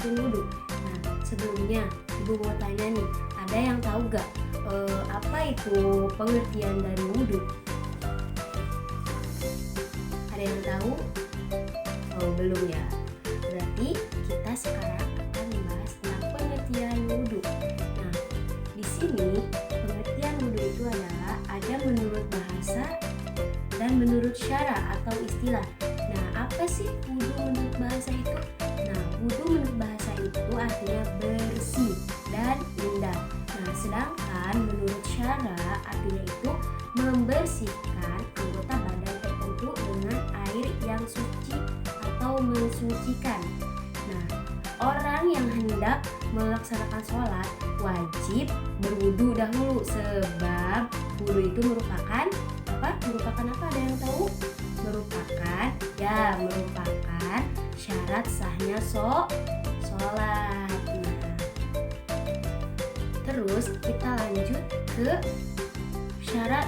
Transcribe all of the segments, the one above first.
rukun wudhu. Nah, sebelumnya Ibu mau tanya nih, ada yang tahu gak apa itu pengertian dari wudhu? Ada yang tahu? Oh, belum ya. Berarti kita sekarang akan membahas tentang pengertian wudhu. Nah, di sini pengertian wudhu itu adalah ada menurut bahasa dan menurut syara atau istilah. Nah, apa sih wudhu menurut bahasa itu? Nah, wudhu menurut bahasa itu artinya bersih dan indah. Nah, sedangkan menurut syara artinya itu membersihkan anggota badan tertentu dengan air yang suci atau mensucikan. Nah, orang yang hendak melaksanakan sholat wajib berwudu dahulu, sebab wudu itu merupakan apa? Ada yang tahu? Merupakan syarat sahnya sholat. Nah, terus kita lanjut ke syarat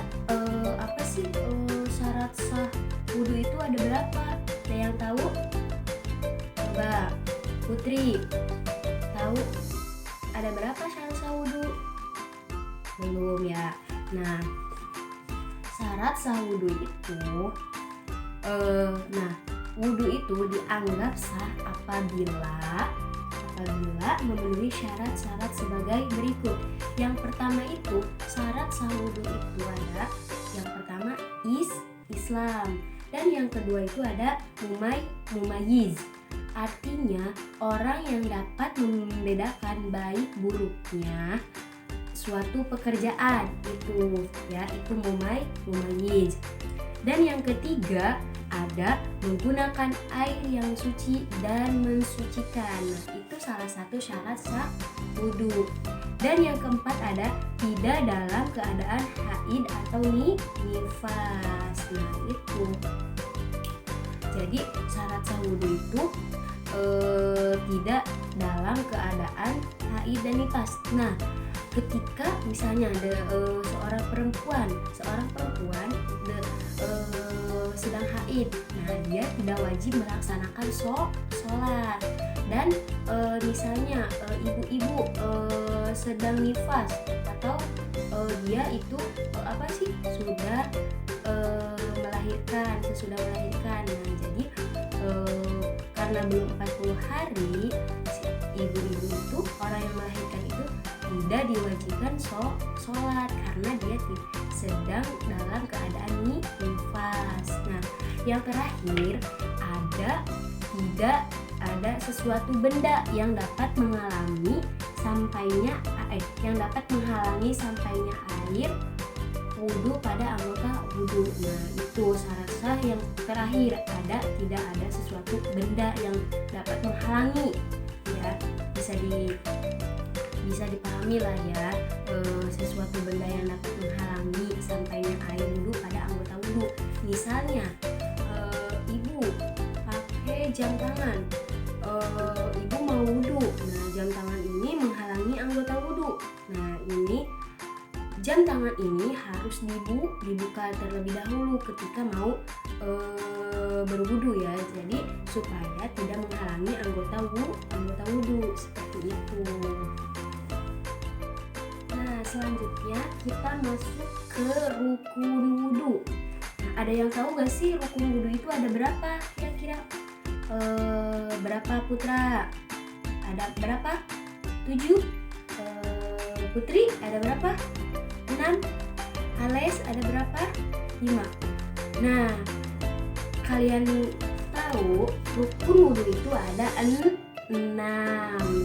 syarat sah wudu itu ada berapa? Ada yang tahu? Coba Putri tahu ada berapa syarat sah wudu? Belum ya. Nah, syarat sah wudu itu wudu itu dianggap sah apabila memenuhi syarat-syarat sebagai berikut. Yang pertama itu syarat sah wudu itu ada yang pertama Islam, dan yang kedua itu ada mumayyiz. Artinya orang yang dapat membedakan baik buruknya suatu pekerjaan, itu mumayyiz. Dan yang ketiga ada menggunakan air yang suci dan mensucikan. Nah, itu salah satu syarat sah wudu. Dan yang keempat ada tidak dalam keadaan haid atau nifas. Nah, itu. Jadi syarat sah wudu itu tidak dalam keadaan haid dan nifas. Nah, ketika misalnya ada seorang perempuan sedang haid, nah dia tidak wajib melaksanakan sholat. Dan misalnya ibu-ibu sedang nifas atau dia itu sudah melahirkan. Nah, jadi karena belum 40 hari ibu-ibu itu, orang yang melahirkan itu tidak diwajibkan sholat karena dia sedang dalam keadaan nifas. Nah, yang terakhir tidak ada sesuatu benda yang dapat menghalangi sampainya air wudu pada anggota wudu. Nah, itu syarat sah yang terakhir, tidak ada sesuatu benda yang dapat menghalangi, ya bisa dipahami lah ya, sesuatu benda yang dapat menghalangi sampainya air wudu pada anggota wudu. Misalnya ibu pakai jam tangan, ibu mau wudu, nah jam tangan ini menghalangi anggota wudu. Nah, ini jam tangan ini harus dibuka terlebih dahulu ketika mau berwudu ya, jadi supaya tidak menghalangi anggota wudu seperti itu. Nah, selanjutnya kita masuk ke rukun wudu. Nah, ada yang tahu gak sih rukun wudu itu ada berapa kira-kira? Berapa Putra? Ada berapa? 7? Putri ada berapa? 6? Ales ada berapa? 5. Nah, kalian tahu rukun wudu itu ada 6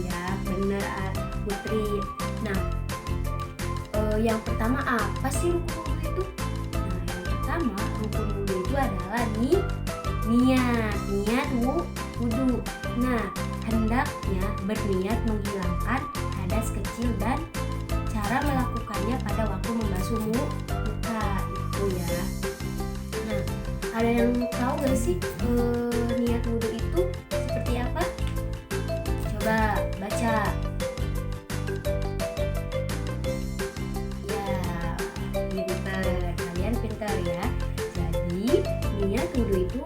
ya, benar Putri. Nah, yang pertama apa sih rukun wudu itu? Nah, yang pertama rukun wudu itu adalah niat wudu. Nah, hendaknya berniat menghilangkan hadas kecil dan cara melakukannya pada waktu membasuh muka itu ya. Nah, ada yang tahu gak sih niat wudu itu seperti apa? Coba baca. Ya, kalian pintar ya. Jadi niat wudu itu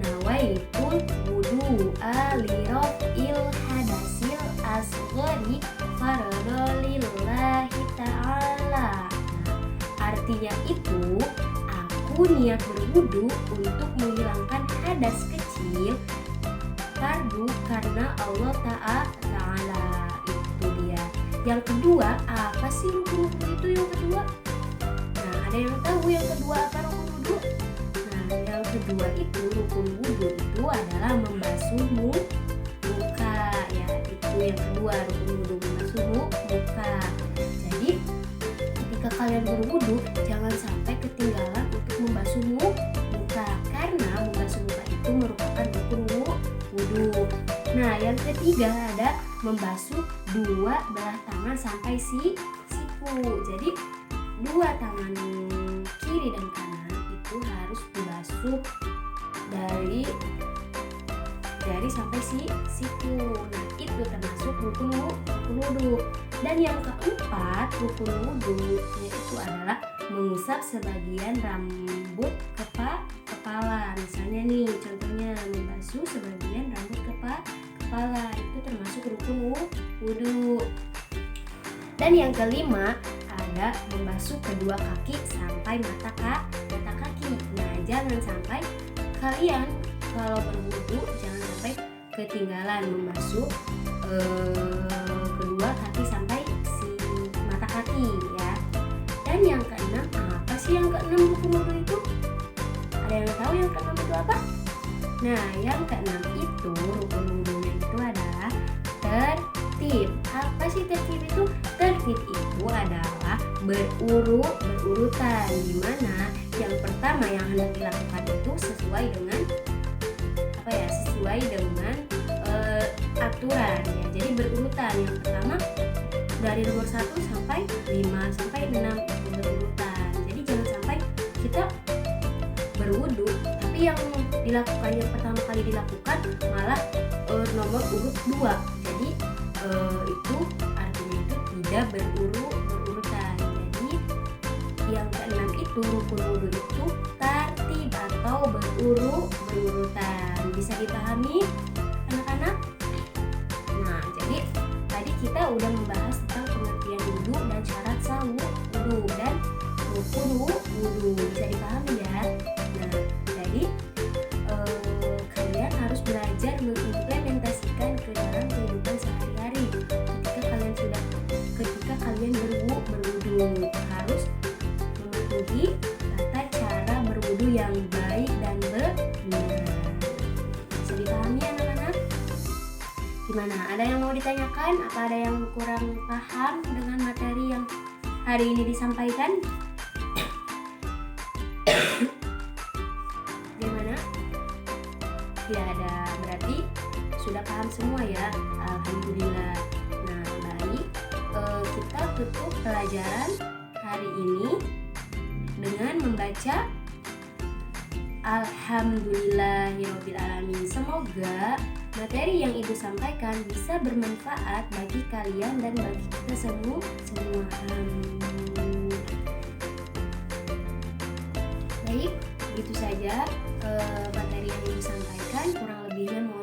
nawaitul wudu alirofil hadasi qadi farada lillahi ta'ala. Artinya itu, aku niat berwudu untuk menghilangkan hadas kecil fardu karena Allah Ta'ala. Itu dia. Yang kedua, apa sih rukun wudu itu yang kedua? Nah, ada yang tahu yang kedua apa rukun wudu? Nah, yang kedua itu rukun wudu itu adalah membasuh muka ya. Itu yang kedua, rukun wudu membasuh muka. Jadi ketika kalian berwudu, jangan sampai ketinggalan untuk membasuh muka karena membasuh muka itu merupakan rukun wudu. Nah, yang ketiga ada membasuh dua belah tangan sampai siku. Jadi dua tangan kiri dan kanan itu harus dibasuh dari sampai siku. Nah, itu termasuk rukun wudu. Dan yang keempat rukun wudu yaitu adalah mengusap sebagian rambut kepala. Misalnya nih, contohnya membasuh sebagian rambut kepala itu termasuk rukun wudu. Dan yang kelima ada membasuh kedua kaki sampai mata kaki. Nah, jangan sampai kalian kalau berwudu jangan sampai ketinggalan membasuh kedua kaki sampai mata kaki ya. Dan yang keenam, apa sih yang keenam rukun wudu itu? Ada yang tahu yang keenam itu apa? Nah, yang keenam itu rukun wudunya itu adalah tertib. Apa sih tertib itu? Tertib itu adalah berurutan, di mana yang pertama yang hendak dilakukan itu sesuai dengan aturan ya. Jadi berurutan. Yang pertama dari nomor 1 sampai 5 sampai 6 itu berurutan. Jadi jangan sampai kita berwudu tapi yang pertama kali dilakukan malah nomor urut 2. Jadi itu artinya itu tidak berurutan. Jadi yang keenam itu rukun wudu itu tertib atau berurutan. Bisa dipahami anak-anak? Nah, jadi tadi kita udah membahas tentang pengertian wudu dan syarat sah wudu dan rukun wudu. Bisa dipahami ya? Nah, jadi kalian harus belajar mengimplementasikan ke dalam kehidupan sehari-hari. Ketika kalian berwudu harus mematuhi tata cara berwudu yang baik dan benar. Bisa dipahami anak-anak? Gimana? Ada yang mau ditanyakan? Apa ada yang kurang paham dengan materi yang hari ini disampaikan? Gimana? Tidak ada, berarti sudah paham semua ya. Alhamdulillah. Nah, baik, kita tutup pelajaran hari ini dengan membaca Alhamdulillahirobbilalamin. Semoga materi yang Ibu sampaikan bisa bermanfaat bagi kalian dan bagi kita semua. Baik, itu saja materi yang Ibu sampaikan. Kurang lebihnya mohon